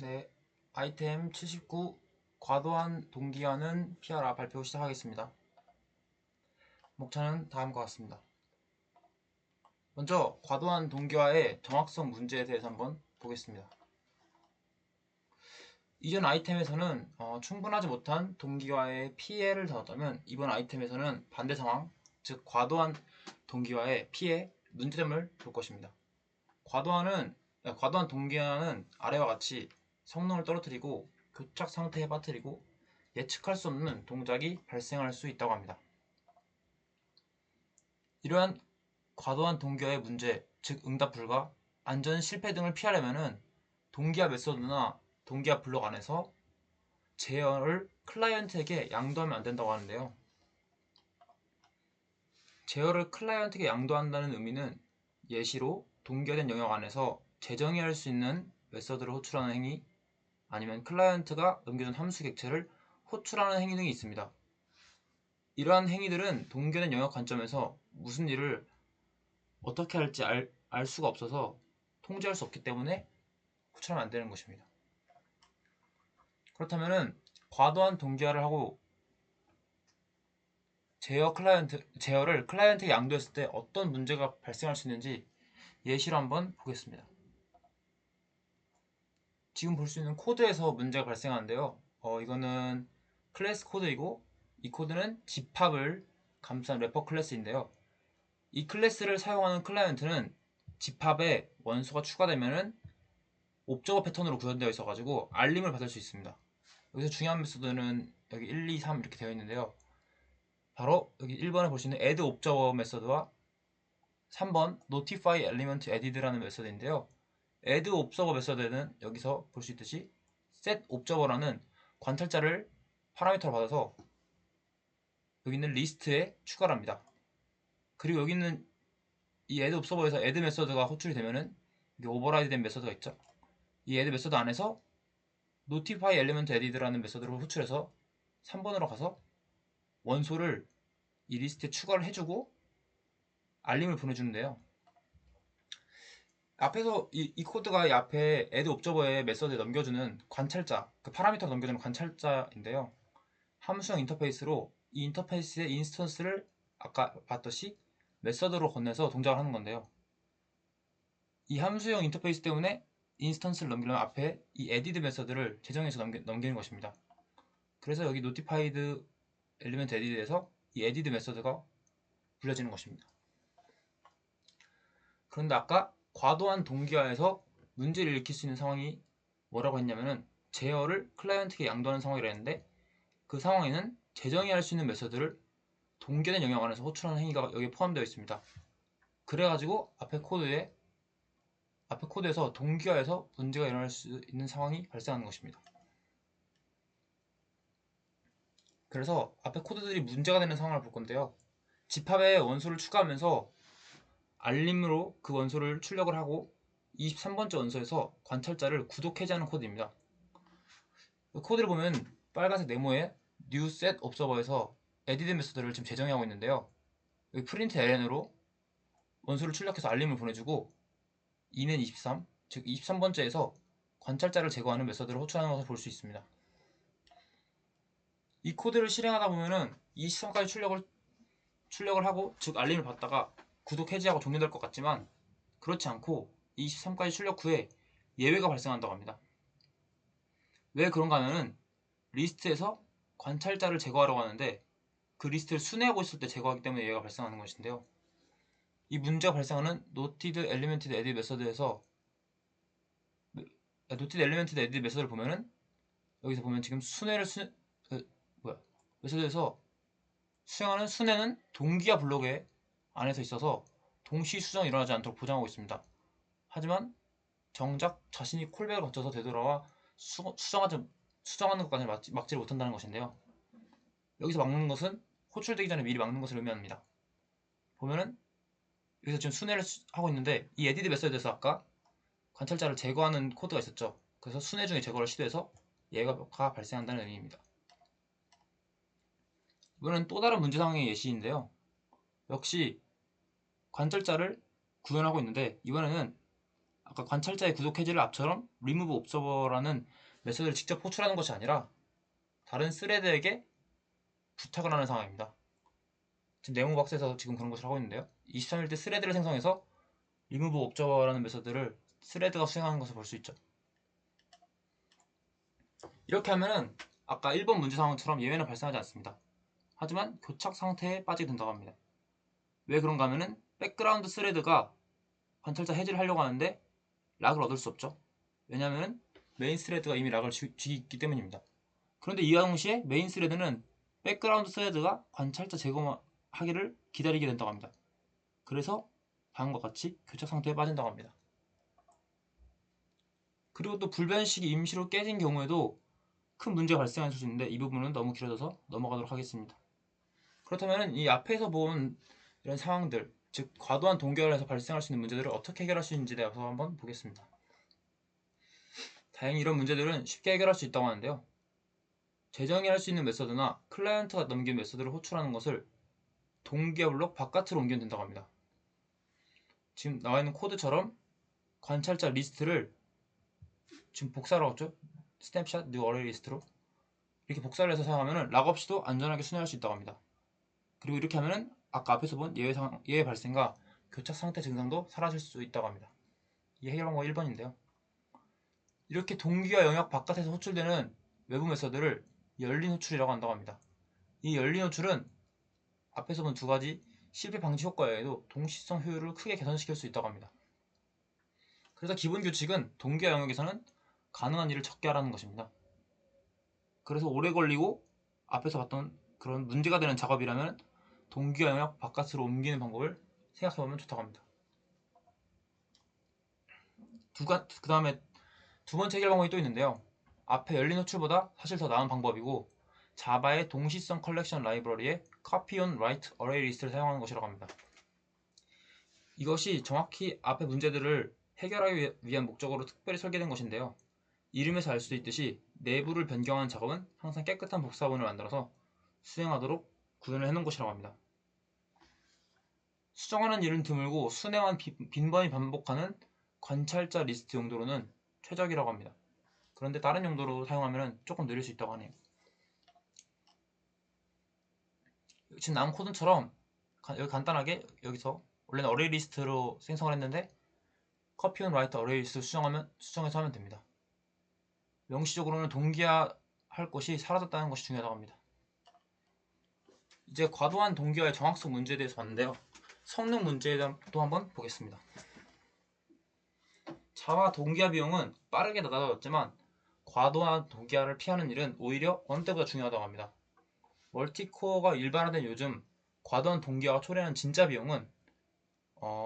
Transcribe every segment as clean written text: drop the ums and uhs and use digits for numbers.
네, 아이템 79 과도한 동기화는 피하라 발표 시작하겠습니다. 목차는 다음과 같습니다. 먼저 과도한 동기화의 정확성 문제에 대해서 한번 보겠습니다. 이전 아이템에서는 충분하지 못한 동기화의 피해를 다뤘다면 이번 아이템에서는 반대 상황, 즉 과도한 동기화의 피해, 문제점을 볼 것입니다. 과도한 동기화는 아래와 같이 성능을 떨어뜨리고 교착 상태에 빠뜨리고 예측할 수 없는 동작이 발생할 수 있다고 합니다. 이러한 과도한 동기화의 문제, 즉 응답 불가, 안전 실패 등을 피하려면 동기화 메소드나 동기화 블록 안에서 제어를 클라이언트에게 양도하면 안 된다고 하는데요. 제어를 클라이언트에게 양도한다는 의미는 예시로 동기화된 영역 안에서 재정의할 수 있는 메소드를 호출하는 행위, 아니면 클라이언트가 넘겨준 함수 객체를 호출하는 행위 등이 있습니다. 이러한 행위들은 동기화된 영역 관점에서 무슨 일을 어떻게 할지 알 수가 없어서 통제할 수 없기 때문에 호출하면 안 되는 것입니다. 그렇다면 과도한 동기화를 하고 제어를 클라이언트에게 양도했을 때 어떤 문제가 발생할 수 있는지 예시로 한번 보겠습니다. 지금 볼 수 있는 코드에서 문제가 발생하는데요. 이거는 클래스 코드이고 이 코드는 집합을 감싼 래퍼 클래스인데요. 이 클래스를 사용하는 클라이언트는 집합에 원소가 추가되면은 옵저버 패턴으로 구현되어 있어가지고 알림을 받을 수 있습니다. 여기서 중요한 메소드는 여기 1, 2, 3 이렇게 되어 있는데요. 바로 여기 1번에 볼 수 있는 add observer 메소드와 3번 notify element added라는 메소드인데요. add observer 메소드에는 여기서 볼 수 있듯이 set observer라는 관찰자를 파라미터로 받아서 여기 있는 리스트에 추가를 합니다. 그리고 여기 있는 이 add observer에서 add 메소드가 호출이 되면은 이게 오버라이드 된 메소드가 있죠. 이 add 메소드 안에서 notify element added라는 메소드를 호출해서 3번으로 가서 원소를 이 리스트에 추가를 해주고 알림을 보내주는데요. 앞에서 이 코드가 이 앞에 add observer의 메소드에 넘겨주는 관찰자, 그 파라미터 넘겨주는 관찰자인데요. 함수형 인터페이스로 이 인터페이스의 인스턴스를 아까 봤듯이 메소드로 건네서 동작을 하는 건데요. 이 함수형 인터페이스 때문에 인스턴스를 넘기려면 앞에 이 added 메소드를 재정해서 넘기는 것입니다. 그래서 여기 notified element added에서 이 added 메소드가 불려지는 것입니다. 그런데 아까 과도한 동기화에서 문제를 일으킬 수 있는 상황이 뭐라고 했냐면은 제어를 클라이언트에게 양도하는 상황이라 했는데 그 상황에는 재정의할 수 있는 메소드를 동기화된 영역 안에서 호출하는 행위가 여기에 포함되어 있습니다. 그래가지고 앞에 코드에서 동기화에서 문제가 일어날 수 있는 상황이 발생하는 것입니다. 그래서 앞에 코드들이 문제가 되는 상황을 볼 건데요. 집합에 원소를 추가하면서 알림으로 그 원소를 출력을 하고 23번째 원소에서 관찰자를 구독 해제하는 코드입니다. 코드를 보면 빨간색 네모에 new set observer에서 added 메소드를 지금 재정의하고 있는데요. 여기 print ln으로 원소를 출력해서 알림을 보내주고 2는 23, 즉 23번째에서 관찰자를 제거하는 메소드를 호출하는 것을 볼 수 있습니다. 이 코드를 실행하다 보면은 23까지 출력을 하고, 즉 알림을 받다가 구독 해제하고 종료될 것 같지만 그렇지 않고 23까지 출력 후에 예외가 발생한다고 합니다. 왜 그런가 하면은 리스트에서 관찰자를 제거하려고 하는데 그 리스트를 순회하고 있을 때 제거하기 때문에 예외가 발생하는 것인데요. 이 문제가 발생하는 noted element add 메소드에서 noted element add 메소드를 보면은 여기서 보면 지금 메소드에서 수행하는 순회는 동기화 블록의 안에서 있어서 동시 수정이 일어나지 않도록 보장하고 있습니다. 하지만 정작 자신이 콜백을 거쳐서 되돌아와 수정하는 것까지 막지를 못한다는 것인데요. 여기서 막는 것은 호출되기 전에 미리 막는 것을 의미합니다. 보면은 여기서 지금 순회를 하고 있는데 이 에디드 메소드에서 아까 관찰자를 제거하는 코드가 있었죠. 그래서 순회 중에 제거를 시도해서 예외가 발생한다는 의미입니다. 이번엔 또 다른 문제 상황의 예시인데요. 역시 관찰자를 구현하고 있는데 이번에는 아까 관찰자의 구독 해지를 앞처럼 remove observer라는 메소드를 직접 호출하는 것이 아니라 다른 스레드에게 부탁을 하는 상황입니다. 지금 네모박스에서 지금 그런 것을 하고 있는데요. 23일 때 스레드를 생성해서 remove observer라는 메소드를 스레드가 수행하는 것을 볼 수 있죠. 이렇게 하면은 아까 1번 문제 상황처럼 예외는 발생하지 않습니다. 하지만 교착 상태에 빠지게 된다고 합니다. 왜 그런가 하면은 백그라운드 스레드가 관찰자 해지를 하려고 하는데 락을 얻을 수 없죠. 왜냐하면 메인 스레드가 이미 락을 쥐기 있기 때문입니다. 그런데 이와 동시에 메인 스레드는 백그라운드 스레드가 관찰자 제거하기를 기다리게 된다고 합니다. 그래서 다음과 같이 교착 상태에 빠진다고 합니다. 그리고 또 불변식이 임시로 깨진 경우에도 큰 문제가 발생할 수 있는데 이 부분은 너무 길어져서 넘어가도록 하겠습니다. 그렇다면 이 앞에서 본 이런 상황들, 즉 과도한 동결에서 발생할 수 있는 문제들을 어떻게 해결할 수 있는지에 대해서 한번 보겠습니다. 다행히 이런 문제들은 쉽게 해결할 수 있다고 하는데요. 재정의 할 수 있는 메서드나 클라이언트가 넘긴 메서드를 호출하는 것을 동기화 블록 바깥으로 옮기면 된다고 합니다. 지금 나와 있는 코드처럼 관찰자 리스트를 지금 복사를 하고 있죠. 스냅샷 뉴 어레이 리스트로 이렇게 복사를 해서 사용하면 락 없이도 안전하게 순회할 수 있다고 합니다. 그리고 이렇게 하면은 아까 앞에서 본 예외 발생과 교착 상태 증상도 사라질 수 있다고 합니다. 이 해결 방법 1번인데요. 이렇게 동기화 영역 바깥에서 호출되는 외부 메서드를 열린 호출이라고 한다고 합니다. 이 열린 호출은 앞에서 본 두 가지 실패 방지 효과 외에도 동시성 효율을 크게 개선시킬 수 있다고 합니다. 그래서 기본 규칙은 동기화 영역에서는 가능한 일을 적게 하라는 것입니다. 그래서 오래 걸리고 앞에서 봤던 그런 문제가 되는 작업이라면 동기화 영역 바깥으로 옮기는 방법을 생각해보면 좋다고 합니다. 그 다음에 두 번째 해결 방법이 또 있는데요. 앞에 열린 호출보다 사실 더 나은 방법이고 자바의 동시성 컬렉션 라이브러리에 copy on write array list를 사용하는 것이라고 합니다. 이것이 정확히 앞의 문제들을 해결하기 위한 목적으로 특별히 설계된 것인데요. 이름에서 알 수 있듯이 내부를 변경하는 작업은 항상 깨끗한 복사본을 만들어서 수행하도록 구현을 해놓은 것이라고 합니다. 수정하는 일은 드물고 순회만 빈번히 반복하는 관찰자 리스트 용도로는 최적이라고 합니다. 그런데 다른 용도로 사용하면 조금 느릴 수 있다고 하네요. 지금 나온 코드처럼 여기 간단하게 여기서 원래는 어레이 리스트로 생성을 했는데 copy on write 어레이 리스트 수정해서 하면 됩니다. 명시적으로는 동기화할 것이 사라졌다는 것이 중요하다고 합니다. 이제 과도한 동기화의 정확성 문제에 대해서 봤는데요. 성능 문제에 대해서도 한번 보겠습니다. 자와 동기화 비용은 빠르게 낮아졌지만 과도한 동기화를 피하는 일은 오히려 어느 때보다 중요하다고 합니다. 멀티코어가 일반화된 요즘 과도한 동기화가 초래하는 진짜 비용은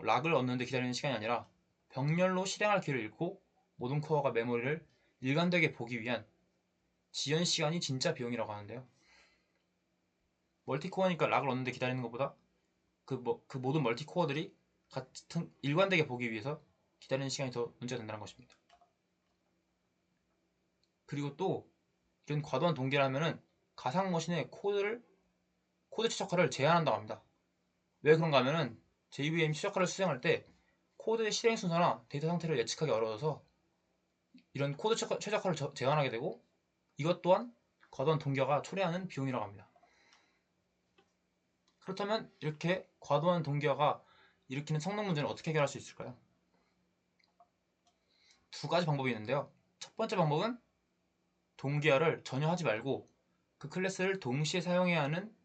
락을 얻는데 기다리는 시간이 아니라 병렬로 실행할 기회를 잃고 모든 코어가 메모리를 일관되게 보기 위한 지연 시간이 진짜 비용이라고 하는데요. 멀티코어니까 락을 얻는데 기다리는 것보다 그 모든 멀티코어들이 같은 일관되게 보기 위해서 기다리는 시간이 더 문제가 된다는 것입니다. 그리고 또 이런 과도한 동기화하면은 가상 머신의 코드 최적화를 제한한다고 합니다. 왜 그런가 하면은 JVM 최적화를 수행할 때 코드의 실행 순서나 데이터 상태를 예측하기 어려워서 이런 코드 최적화를 제한하게 되고 이것 또한 과도한 동기화가 초래하는 비용이라고 합니다. 그렇다면 이렇게 과도한 동기화가 일으키는 성능 문제는 어떻게 해결할 수 있을까요? 두 가지 방법이 있는데요. 첫 번째 방법은 동기화를 전혀 하지 말고 그 클래스를 동시에 사용해야 하는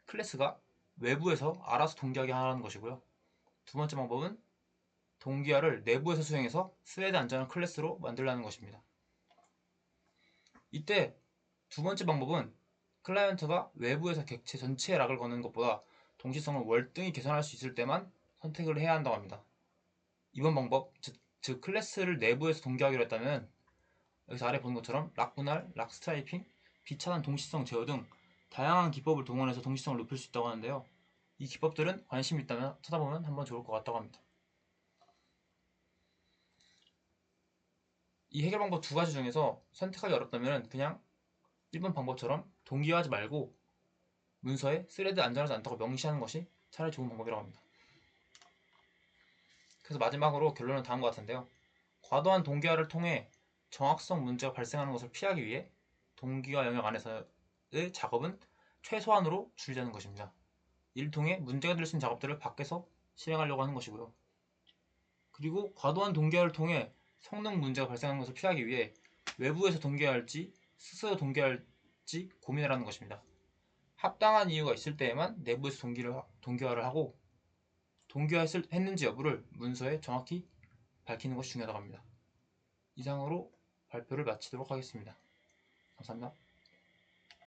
클래스가 외부에서 알아서 동기화하게 하는 것이고요. 두 번째 방법은 동기화를 내부에서 수행해서 스웨드 안전한 클래스로 만들라는 것입니다. 이때 두 번째 방법은 클라이언트가 외부에서 객체 전체에 락을 거는 것보다 동시성을 월등히 개선할 수 있을 때만 선택을 해야 한다고 합니다. 이번 방법, 즉 클래스를 내부에서 동기화하기로 했다면 여기서 아래 보는 것처럼 락 분할, 락 스트라이핑, 비차단 동시성 제어 등 다양한 기법을 동원해서 동시성을 높일 수 있다고 하는데요. 이 기법들은 관심 있다면 찾아보면 한번 좋을 것 같다고 합니다. 이 해결 방법 두 가지 중에서 선택하기 어렵다면 그냥 1번 방법처럼 동기화하지 말고 문서에 스레드 안전하지 않다고 명시하는 것이 차라리 좋은 방법이라고 합니다. 그래서 마지막으로 결론은 다음과 같은데요. 과도한 동기화를 통해 정확성 문제가 발생하는 것을 피하기 위해 동기화 영역 안에서의 작업은 최소한으로 줄이자는 것입니다. 이를 통해 문제가 될 수 있는 작업들을 밖에서 실행하려고 하는 것이고요. 그리고 과도한 동기화를 통해 성능 문제가 발생하는 것을 피하기 위해 외부에서 동기화할지 스스로 동기화할지 고민하라는 것입니다. 합당한 이유가 있을 때에만 내부에서 동기화를 하고 동기화했는지 여부를 문서에 정확히 밝히는 것이 중요하다고 합니다. 이상으로 발표를 마치도록 하겠습니다. 감사합니다.